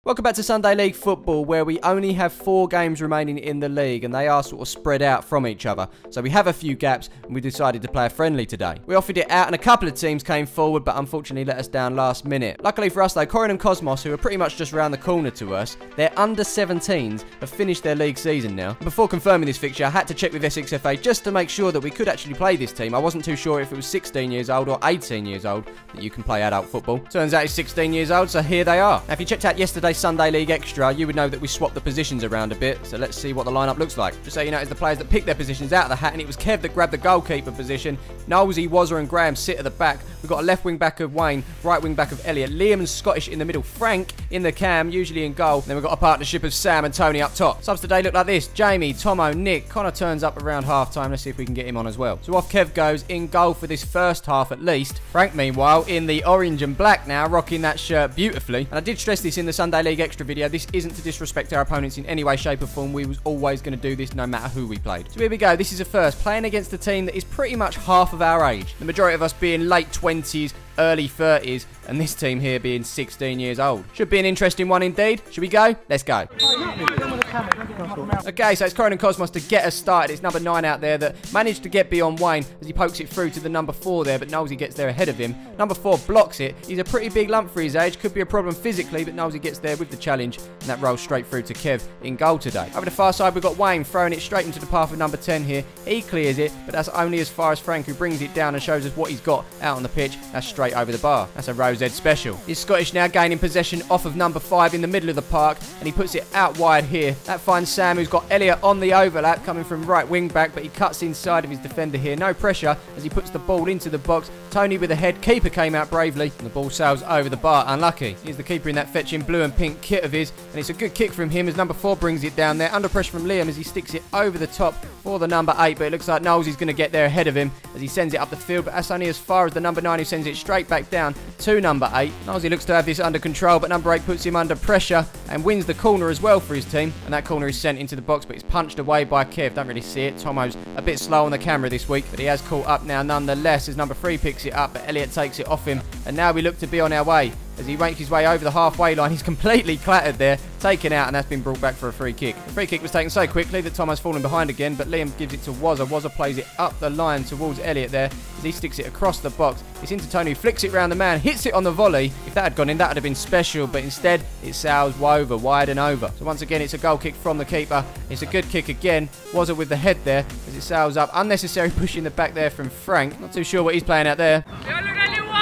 Welcome back to Sunday League Football, where we only have 4 games remaining in the league, and they are sort of spread out from each other. So we have a few gaps, and we decided to play a friendly today. We offered it out, and a couple of teams came forward, but unfortunately let us down last minute. Luckily for us, though, Corringham Cosmos, who are pretty much just round the corner to us, their under-17s have finished their league season now. Before confirming this fixture, I had to check with SXFA just to make sure that we could actually play this team. I wasn't too sure if it was 16 years old or 18 years old that you can play adult football. Turns out it's 16 years old, so here they are. Now, if you checked out yesterday's Sunday League Extra, you would know that we swapped the positions around a bit, so let's see what the lineup looks like. Just so you know, it's the players that picked their positions out of the hat, and it was Kev that grabbed the goalkeeper position. Nosey, Wazza and Graham sit at the back. We've got a left wing back of Wayne, right wing back of Elliot, Liam and Scottish in the middle, Frank in the cam, usually in goal. And then we've got a partnership of Sam and Tony up top. Subs today look like this: Jamie, Tomo, Nick. Connor turns up around half time. Let's see if we can get him on as well. So off Kev goes, in goal for this first half at least. Frank, meanwhile, in the orange and black now, rocking that shirt beautifully. And I did stress this in the Sunday League Extra video. This isn't to disrespect our opponents in any way, shape or form. We was always going to do this no matter who we played. So here we go. This is a first, playing against a team that is pretty much half of our age. The majority of us being late 20s, early 30s, and this team here being 16 years old. Should be an interesting one indeed. Should we go? Let's go. Okay, so it's Corringham Cosmos to get us started. It's number 9 out there that managed to get beyond Wayne as he pokes it through to the number 4 there, but Nosey gets there ahead of him. Number 4 blocks it. He's a pretty big lump for his age. Could be a problem physically, but Nosey gets there with the challenge, and that rolls straight through to Kev in goal today. Over the far side, we've got Wayne throwing it straight into the path of number 10 here. He clears it, but that's only as far as Frank, who brings it down and shows us what he's got out on the pitch. That's straight over the bar. That's a Rose Ed special. Is Scottish now gaining possession off of number 5 in the middle of the park, and he puts it out wide here. That finds Sam, who's got Elliot on the overlap coming from right wing back, but he cuts inside of his defender here. No pressure as he puts the ball into the box. Tony with a head. Keeper came out bravely, and the ball sails over the bar. Unlucky. Here's the keeper in that fetching blue and pink kit of his, and it's a good kick from him as number 4 brings it down there. Under pressure from Liam as he sticks it over the top for the number 8, but it looks like Knowles is going to get there ahead of him as he sends it up the field, but that's only as far as the number 9, who sends it straight back down to number 8. Knowlesy looks to have this under control, but number 8 puts him under pressure and wins the corner as well for his team, and that corner is sent into the box, but it's punched away by Kev. Don't really see it. Tomo's a bit slow on the camera this week, but he has caught up now nonetheless as number 3 picks it up, but Elliot takes it off him, and now we look to be on our way. As he makes his way over the halfway line, he's completely clattered there, taken out, and that's been brought back for a free kick. The free kick was taken so quickly that Tomo's fallen behind again, but Liam gives it to Wazza. Wazza plays it up the line towards Elliot there as he sticks it across the box. It's into Tony, flicks it round the man, hits it on the volley. If that had gone in, that would have been special, but instead it sails over, wide and over. So once again, it's a goal kick from the keeper. It's a good kick again. Wazza with the head there as it sails up. Unnecessary push in the back there from Frank. Not too sure what he's playing out there.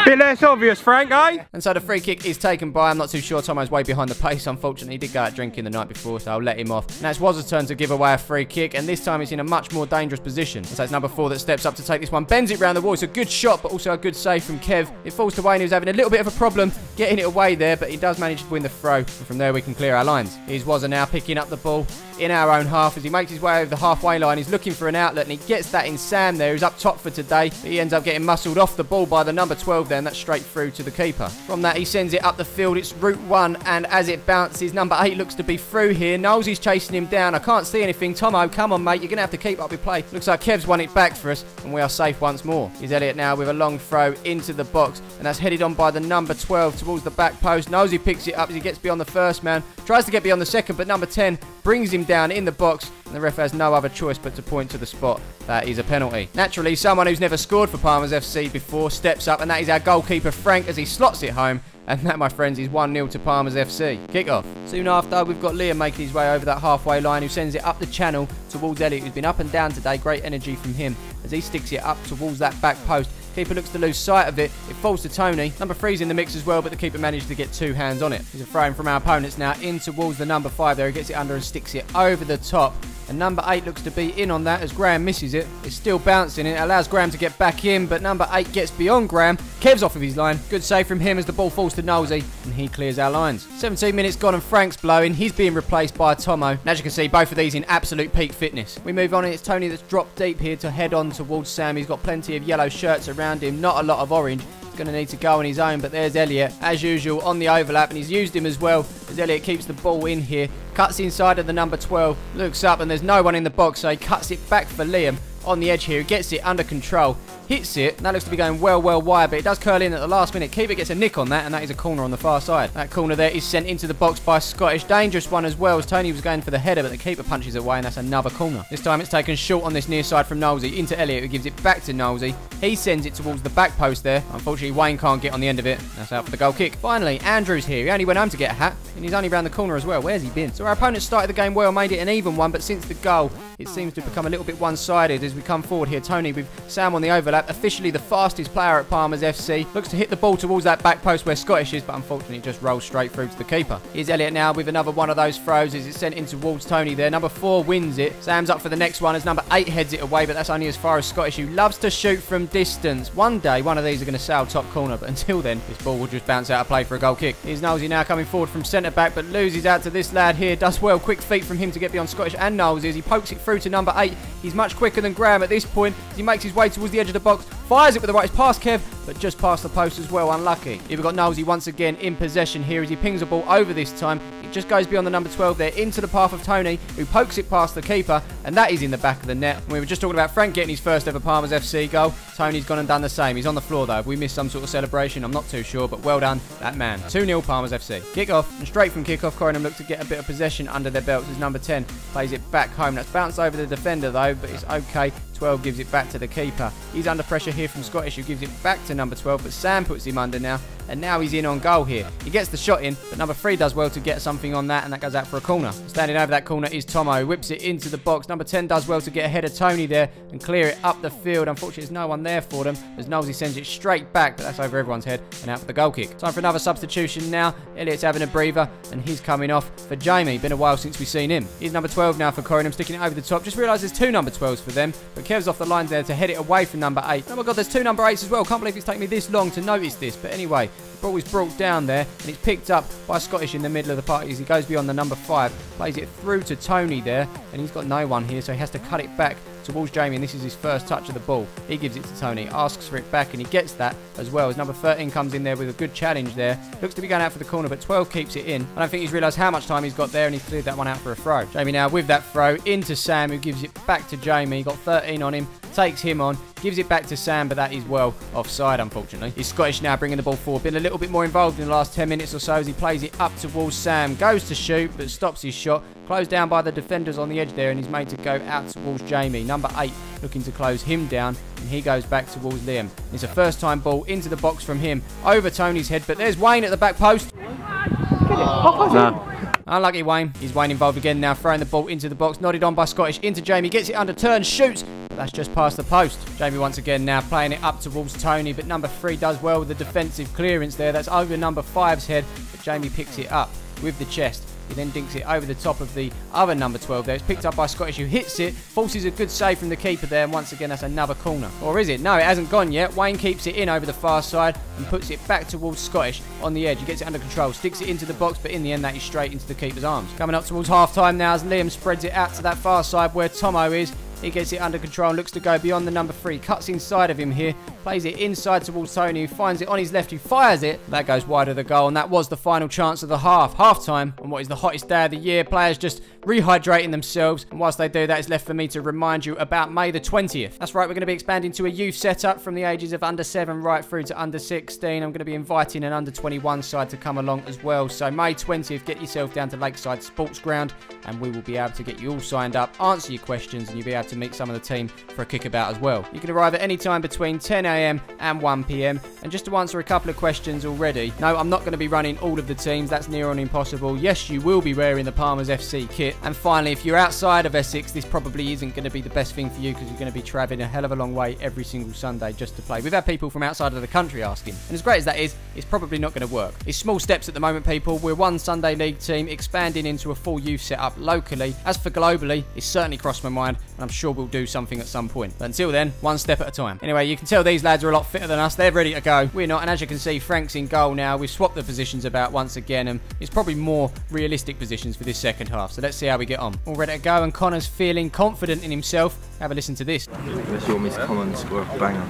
Bit less obvious, Frank, eh? And so the free kick is taken by, I'm not too sure, Tomo's way behind the pace, unfortunately. He did go out drinking the night before, so I'll let him off. Now it's Wazza's turn to give away a free kick, and this time he's in a much more dangerous position. So it's number 4 that steps up to take this one, bends it round the wall. It's a good shot, but also a good save from Kev. It falls to Wayne, who's having a little bit of a problem getting it away there, but he does manage to win the throw, and from there we can clear our lines. Here's Wazza now picking up the ball in our own half as he makes his way over the halfway line. He's looking for an outlet, and he gets that in Sam there, who's up top for today, but he ends up getting muscled off the ball by the number 12 there, and that's straight through to the keeper. From that, he sends it up the field. It's route 1, and as it bounces, number 8 looks to be through here. Knowlesy's chasing him down. I can't see anything. Tomo, come on, mate. You're going to have to keep up with play. Looks like Kev's won it back for us, and we are safe once more. Here's Elliot now with a long throw into the box, and that's headed on by the number 12 towards the back post. Nosey picks it up as he gets beyond the first man. Tries to get beyond the second, but number 10 brings him down in the box, and the ref has no other choice but to point to the spot. That is a penalty. Naturally, someone who's never scored for Palmers FC before steps up, and that is our goalkeeper Frank as he slots it home. And that, my friends, is 1-0 to Palmers FC. Kick-off. Soon after, we've got Liam making his way over that halfway line, who sends it up the channel towards Elliot, who's been up and down today. Great energy from him as he sticks it up towards that back post. Keeper looks to lose sight of it. It falls to Tony. Number 3's in the mix as well, but the keeper managed to get 2 hands on it. Here's a throw-in from our opponents now in towards the number 5 there. He gets it under and sticks it over the top. And number 8 looks to be in on that as Graham misses it. It's still bouncing. It allows Graham to get back in, but number 8 gets beyond Graham. Kev's off of his line. Good save from him as the ball falls to Nosey, and he clears our lines. 17 minutes gone and Frank's blowing. He's being replaced by Tomo. And as you can see, both of these in absolute peak fitness. We move on, and it's Tony that's dropped deep here to head on towards Sam. He's got plenty of yellow shirts around him, not a lot of orange. He's going to need to go on his own, but there's Elliot, as usual, on the overlap, and he's used him as well, as Elliot keeps the ball in here. Cuts inside of the number 12, looks up, and there's no one in the box, so he cuts it back for Liam on the edge here. He gets it under control, hits it. And that looks to be going well wide, but it does curl in at the last minute. Keeper gets a nick on that, and that is a corner on the far side. That corner there is sent into the box by Scottish. Dangerous one as well, as Tony was going for the header, but the keeper punches it away, and that's another corner. This time it's taken short on this near side from Knowlesy into Elliott, who gives it back to Knowlesy. He sends it towards the back post there. Unfortunately, Wayne can't get on the end of it. That's out for the goal kick. Finally, Andrew's here. He only went home to get a hat, and he's only round the corner as well. Where's he been? So our opponent started the game well, made it an even one, but since the goal, it seems to have become a little bit one-sided as we come forward here. Tony with Sam on the overlap, officially the fastest player at Palmer's FC. Looks to hit the ball towards that back post where Scottish is, but unfortunately it just rolls straight through to the keeper. Here's Elliott now with another one of those throws as it's sent in towards Tony there. Number 4 wins it. Sam's up for the next one as number 8 heads it away, but that's only as far as Scottish, who loves to shoot from distance. One day, one of these are going to sail top corner, but until then, this ball will just bounce out of play for a goal kick. Here's Knowlesy now coming forward from centre-back, but loses out to this lad here. Does well. Quick feet from him to get beyond Scottish and Knowlesy as he pokes it through to number 8. He's much quicker than Graham at this point. He makes his way towards the edge of the box, fires it with the right. It's past Kev, but just past the post as well. Unlucky. Here we've got Knowlesy once again in possession here as he pings the ball over this time. It just goes beyond the number 12 there into the path of Tony, who pokes it past the keeper, and that is in the back of the net. We were just talking about Frank getting his first ever Palmer's FC goal. Tony's gone and done the same. He's on the floor though. Have we missed some sort of celebration? I'm not too sure, but well done, that man. 2-0 Palmer's FC. Kick off, and straight from kick off, Corringham look to get a bit of possession under their belts as number 10 plays it back home. That's bounced over the defender though, but it's okay. 12 gives it back to the keeper. He's under pressure here from Scottish, who gives it back to number 12, but Sam puts him under now, and now he's in on goal here. He gets the shot in, but number 3 does well to get something on that, and that goes out for a corner. Standing over that corner is Tomo, who whips it into the box. Number 10 does well to get ahead of Tony there and clear it up the field. Unfortunately, there's no one there for them as Knowlesy sends it straight back, but that's over everyone's head and out for the goal kick. Time for another substitution now. Elliott's having a breather, and he's coming off for Jamie. Been a while since we've seen him. He's number 12 now for Corringham, sticking it over the top. Just realised there's 2 number 12s for them, but Kev's off the lines there to head it away from number 8. Oh my god, there's 2 number 8s as well. Can't believe it's taken me this long to notice this, but anyway, the ball is brought down there, and it's picked up by Scottish in the middle of the party as he goes beyond the number 5, plays it through to Tony there, and he's got no one here, so he has to cut it back towards Jamie, and this is his first touch of the ball. He gives it to Tony, asks for it back, and he gets that as well as number 13 comes in there with a good challenge there. Looks to be going out for the corner, but 12 keeps it in. I don't think he's realised how much time he's got there, and he's cleared that one out for a throw. Jamie now with that throw into Sam, who gives it back to Jamie. He got 13 on him, takes him on, gives it back to Sam, but that is well offside, unfortunately. He's Scottish now bringing the ball forward. Been a little bit more involved in the last 10 minutes or so as he plays it up towards Sam. Goes to shoot, but stops his shot. Closed down by the defenders on the edge there, and he's made to go out towards Jamie. Number 8 looking to close him down, and he goes back towards Liam. It's a first-time ball into the box from him, over Tony's head, but there's Wayne at the back post. No. Unlucky Wayne. He's Wayne involved again now, throwing the ball into the box, nodded on by Scottish into Jamie, gets it under turn, shoots, but that's just past the post. Jamie once again now playing it up towards Tony, but number 3 does well with the defensive clearance there. That's over number 5's head, but Jamie picks it up with the chest. He then dinks it over the top of the other number 12 there. It's picked up by Scottish, who hits it, forces a good save from the keeper there, and once again that's another corner. Or is it? No, it hasn't gone yet. Wayne keeps it in over the far side and puts it back towards Scottish on the edge. He gets it under control, sticks it into the box, but in the end that is straight into the keeper's arms. Coming up towards half-time now as Liam spreads it out to that far side where Tomo is. He gets it under control and looks to go beyond the number 3. Cuts inside of him here. Plays it inside towards Tony, who finds it on his left, who fires it. That goes wide of the goal, and that was the final chance of the half. Half-time on what is the hottest day of the year. Players just rehydrating themselves. And whilst they do that, it's left for me to remind you about May the 20th. That's right, we're going to be expanding to a youth setup from the ages of under 7 right through to under 16. I'm going to be inviting an under 21 side to come along as well. So May 20th, get yourself down to Lakeside Sports Ground, and we will be able to get you all signed up, answer your questions, and you'll be able to meet some of the team for a kickabout as well. You can arrive at any time between 10 AM and 1 PM. And just to answer a couple of questions already, no, I'm not going to be running all of the teams. That's near on impossible. Yes, you will be wearing the Palmer's FC kit. And finally, if you're outside of Essex, this probably isn't going to be the best thing for you because you're going to be travelling a hell of a long way every single Sunday just to play. We've had people from outside of the country asking. And as great as that is, it's probably not going to work. It's small steps at the moment, people. We're one Sunday league team expanding into a full youth setup locally. As for globally, it's certainly crossed my mind, and I'm sure we'll do something at some point. But until then, one step at a time. Anyway, you can tell these lads are a lot fitter than us. They're ready to go. We're not, and as you can see, Frank's in goal now. We've swapped the positions about once again, and it's probably more realistic positions for this second half. So let's see how we get on. All ready to go, and Connor's feeling confident in himself. Have a listen to this. Unless you want me to come and score a banger,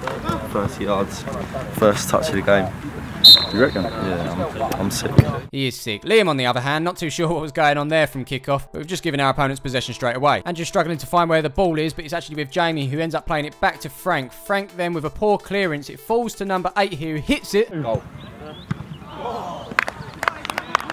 30 yards, first touch of the game. You reckon? Yeah, I'm sick. He is sick. Liam, on the other hand, not too sure what was going on there from kickoff, but we've just given our opponents possession straight away. Andrew's struggling to find where the ball is, but it's actually with Jamie, who ends up playing it back to Frank. Frank then with a poor clearance. It falls to number 8 here, who hits it. Goal.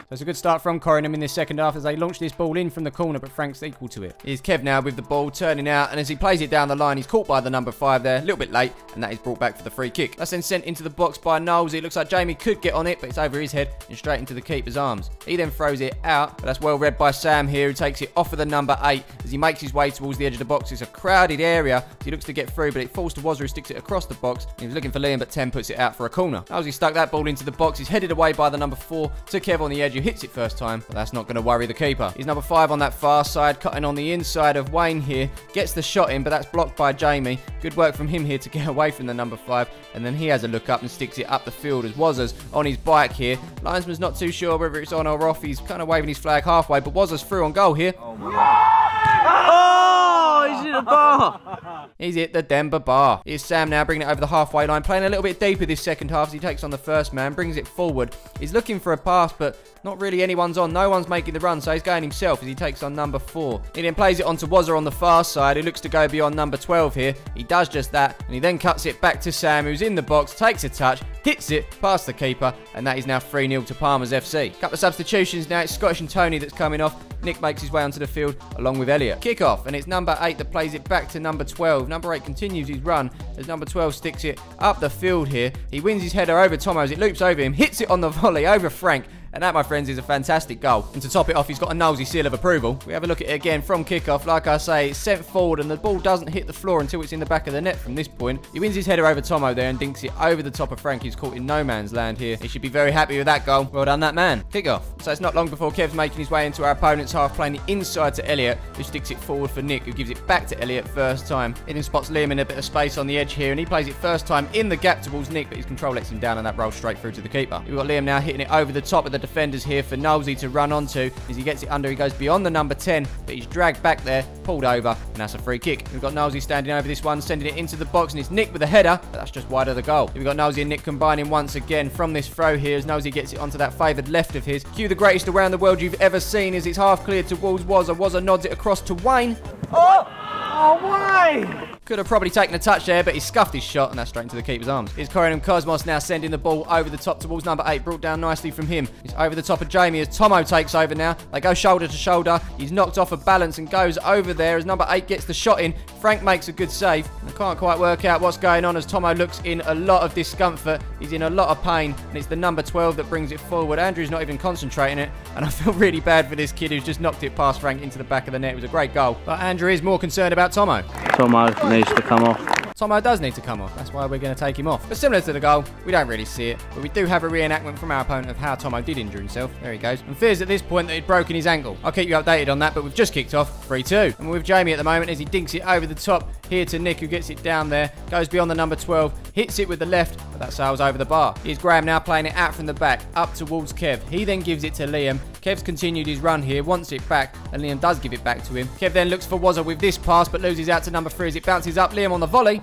That's a good start from Corringham in this second half as they launch this ball in from the corner, but Frank's equal to it. Here's Kev now with the ball turning out, and as he plays it down the line, he's caught by the number 5 there, a little bit late, and that is brought back for the free kick. That's then sent into the box by Knowles. It looks like Jamie could get on it, but it's over his head and straight into the keeper's arms. He then throws it out, but that's well read by Sam here, who takes it off of the number 8 as he makes his way towards the edge of the box. It's a crowded area. He looks to get through, but it falls to Wazza, who sticks it across the box. He was looking for Liam, but 10 puts it out for a corner. Knowles, he stuck that ball into the box. He's headed away by the number 4 to Kev on the edge, who hits it first time. But that's not going to worry the keeper. He's number 5 on that far side, cutting on the inside of Wayne here. Gets the shot in, but that's blocked by Jamie. Good work from him here to get away from the number 5. And then he has a look up and sticks it up the field as Wazza's on his bike here. Linesman's not too sure whether it's on or off. He's kind of waving his flag halfway, but Wazza's through on goal here. Oh, my God. Oh, he's hit the bar. He's hit the Denver bar. Here's Sam now bringing it over the halfway line, playing a little bit deeper this second half as he takes on the first man, brings it forward. He's looking for a pass, but not really anyone's on. No one's making the run, so he's going himself as he takes on number 4. He then plays it onto Wazza on the far side, who looks to go beyond number 12 here. He does just that, and he then cuts it back to Sam, who's in the box, takes a touch, hits it past the keeper, and that is now 3-0 to Palmer's FC. Couple of substitutions now. It's Scottish and Tony that's coming off. Nick makes his way onto the field along with Elliot. Kick off, and it's number 8 that plays it back to number 12. Number 8 continues his run as number 12 sticks it up the field here. He wins his header over Tomo as it loops over him, hits it on the volley over Frank. And that, my friends, is a fantastic goal. And to top it off, he's got a nosy seal of approval. We have a look at it again from kickoff. Like I say, it's sent forward and the ball doesn't hit the floor until it's in the back of the net from this point. He wins his header over Tomo there and dinks it over the top of Frank, who's caught in no man's land here. He should be very happy with that goal. Well done, that man. Kickoff. So it's not long before Kev's making his way into our opponent's half, playing it inside to Elliot, who sticks it forward for Nick, who gives it back to Elliot first time. It then spots Liam in a bit of space on the edge here, and he plays it first time in the gap towards Nick, but his control lets him down and that rolls straight through to the keeper. We've got Liam now hitting it over the top of the defenders here for Knowlesy to run onto. As he gets it under, he goes beyond the number 10, but he's dragged back there, pulled over, and that's a free kick. We've got Knowlesy standing over this one, sending it into the box, and it's Nick with a header, but that's just wide of the goal. We've got Knowlesy and Nick combining once again from this throw here as Knowlesy gets it onto that favoured left of his. Cue the greatest around the world you've ever seen as it's half cleared towards Wazza. Wazza nods it across to Wayne. Oh! Oh, Wayne! Could have probably taken a touch there, but he scuffed his shot, and that's straight into the keeper's arms. Here's Corringham Cosmos now sending the ball over the top towards number 8, brought down nicely from him. It's over the top of Jamie as Tomo takes over now. They go shoulder to shoulder. He's knocked off of balance and goes over there as number 8 gets the shot in. Frank makes a good save. I can't quite work out what's going on as Tomo looks in a lot of discomfort. He's in a lot of pain, and it's the number 12 that brings it forward. Andrew's not even concentrating it, and I feel really bad for this kid who's just knocked it past Frank into the back of the net. It was a great goal, but Andrew is more concerned about Tomo. Tomo needs to come off. Tomo does need to come off. That's why we're going to take him off. But similar to the goal, we don't really see it. But we do have a reenactment from our opponent of how Tomo did injure himself. There he goes. And fears at this point that he'd broken his ankle. I'll keep you updated on that, but we've just kicked off 3-2. And we're with Jamie at the moment as he dinks it over the top here to Nick, who gets it down there. Goes beyond the number 12. Hits it with the left, but that sails over the bar. Here's Graham now playing it out from the back, up towards Kev. He then gives it to Liam. Kev's continued his run here, wants it back, and Liam does give it back to him. Kev then looks for Wazza with this pass, but loses out to number 3 as it bounces up. Liam on the volley.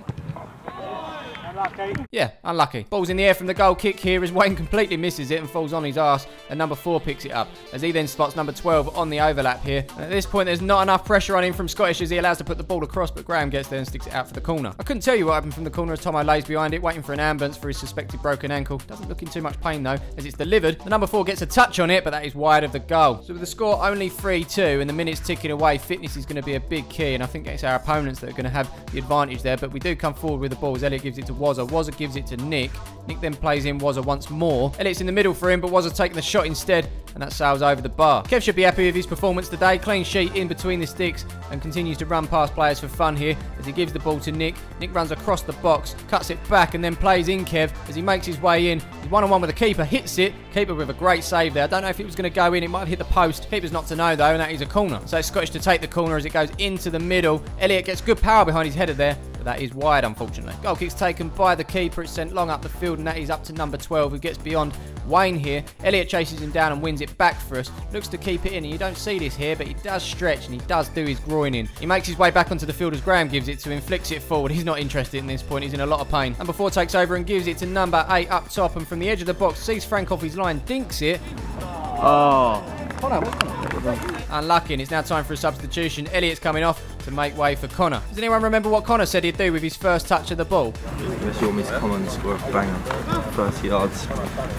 Unlucky. Yeah, unlucky. Ball's in the air from the goal kick here as Wayne completely misses it and falls on his arse, and number 4 picks it up as he then spots number 12 on the overlap here. And at this point, there's not enough pressure on him from Scottish as he allows to put the ball across, but Graham gets there and sticks it out for the corner. I couldn't tell you what happened from the corner as Tomo lays behind it, waiting for an ambulance for his suspected broken ankle. Doesn't look in too much pain though, as it's delivered. The number 4 gets a touch on it, but that is wide of the goal. So with the score only 3-2 and the minutes ticking away, fitness is going to be a big key, and I think it's our opponents that are going to have the advantage there, but we do come forward with the ball as Elliot gives it to Wazza. Wazza gives it to Nick. Nick then plays in Wazza once more. Elliott's in the middle for him, but Wazza's taking the shot instead, and that sails over the bar. Kev should be happy with his performance today. Clean sheet in between the sticks and continues to run past players for fun here as he gives the ball to Nick. Nick runs across the box, cuts it back, and then plays in Kev as he makes his way in. He's one-on-one with the keeper, hits it. Keeper with a great save there. I don't know if it was going to go in. It might have hit the post. Keeper's not to know though, and that is a corner. So it's Scottish to take the corner as it goes into the middle. Elliott gets good power behind his header there, but that is wide, unfortunately. Goal kick's taken by the keeper. It's sent long up the field, and that is up to number 12, who gets beyond Wayne here. Elliot chases him down and wins it back for us. Looks to keep it in, and you don't see this here, but he does stretch, and he does do his groin in. He makes his way back onto the field as Graham gives it to him, flicks it forward. He's not interested in this point. He's in a lot of pain. Number 4 takes over and gives it to number 8 up top, and from the edge of the box, sees Frank off his line, dinks it. Oh. Unlucky, and it's now time for a substitution. Elliot's coming off to make way for Connor. Does anyone remember what Connor said he'd do with his first touch of the ball? Unless you want me to come and score a banger. 30 yards.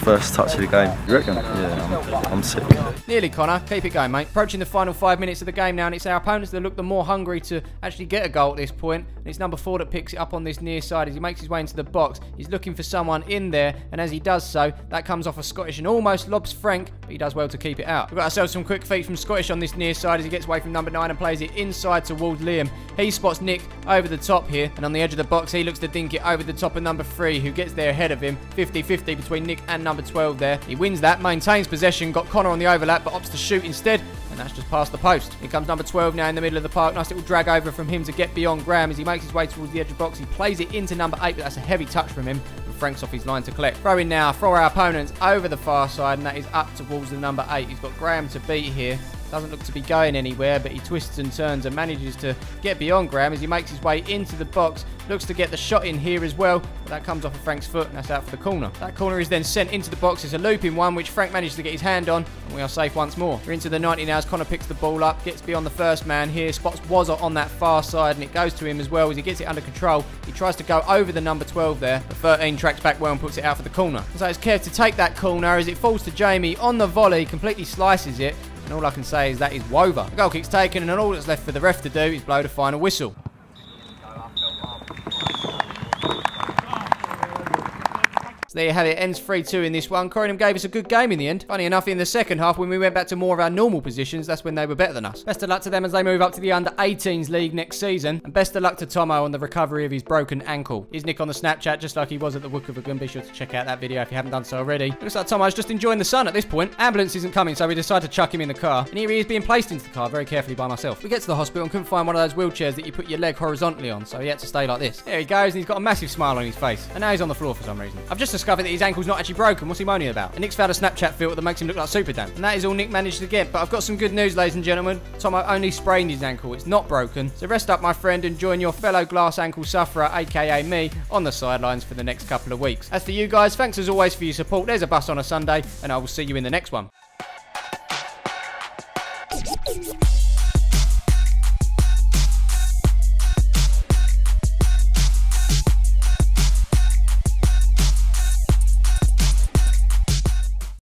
First touch of the game. You reckon? Yeah, I'm sick. Nearly, Connor. Keep it going, mate. Approaching the final 5 minutes of the game now, and it's our opponents that look the more hungry to actually get a goal at this point. And it's number 4 that picks it up on this near side as he makes his way into the box. He's looking for someone in there, and as he does so, that comes off a Scottish and almost lobs Frank, but he does well to keep it out. We've got ourselves some quick feet from Scottish on this near side as he gets away from number 9 and plays it inside towards Liam. He spots Nick over the top here, and on the edge of the box, he looks to dink it over the top of number 3, who gets there ahead of him. 50-50 between Nick and number 12 there. He wins that, maintains possession, got Connor on the overlap, but opts to shoot instead, and that's just past the post. Here comes number 12 now in the middle of the park. Nice little drag over from him to get beyond Graham as he makes his way towards the edge of the box. He plays it into number 8, but that's a heavy touch from him. Frank's off his line to collect. Throw in now for our opponents over the far side, and that is up towards the number 8. He's got Graham to beat here. Doesn't look to be going anywhere, but he twists and turns and manages to get beyond Graham as he makes his way into the box. Looks to get the shot in here as well, but that comes off of Frank's foot, and that's out for the corner. That corner is then sent into the box. It's a looping one, which Frank managed to get his hand on, and we are safe once more. We're into the 90 now as Connor picks the ball up, gets beyond the first man here, spots Wazza on that far side, and it goes to him as well as he gets it under control. He tries to go over the number 12 there, but 13 tracks back well and puts it out for the corner. So it's Kev to take that corner as it falls to Jamie on the volley, completely slices it. And all I can say is that is Wover. The goal kick's taken, and all that's left for the ref to do is blow the final whistle. So there you have it, ends 3-2 in this one. Corringham gave us a good game in the end. Funny enough, in the second half, when we went back to more of our normal positions, that's when they were better than us. Best of luck to them as they move up to the under-18s league next season. And best of luck to Tomo on the recovery of his broken ankle. Here's Nick on the Snapchat, just like he was at the Wookabagun. Be sure to check out that video if you haven't done so already. Looks like Tomo's just enjoying the sun at this point. Ambulance isn't coming, so we decide to chuck him in the car. And here he is being placed into the car very carefully by myself. We get to the hospital and couldn't find one of those wheelchairs that you put your leg horizontally on, so he had to stay like this. There he goes, and he's got a massive smile on his face. And now he's on the floor for some reason. I've just discovered that his ankle's not actually broken. What's he moaning about? And Nick's found a Snapchat filter that makes him look like Super Dan. And that is all Nick managed to get. But I've got some good news, ladies and gentlemen. Tomo only sprained his ankle. It's not broken. So rest up, my friend, and join your fellow glass ankle sufferer, aka me, on the sidelines for the next couple of weeks. As for you guys, thanks as always for your support. There's a bus on a Sunday, and I will see you in the next one.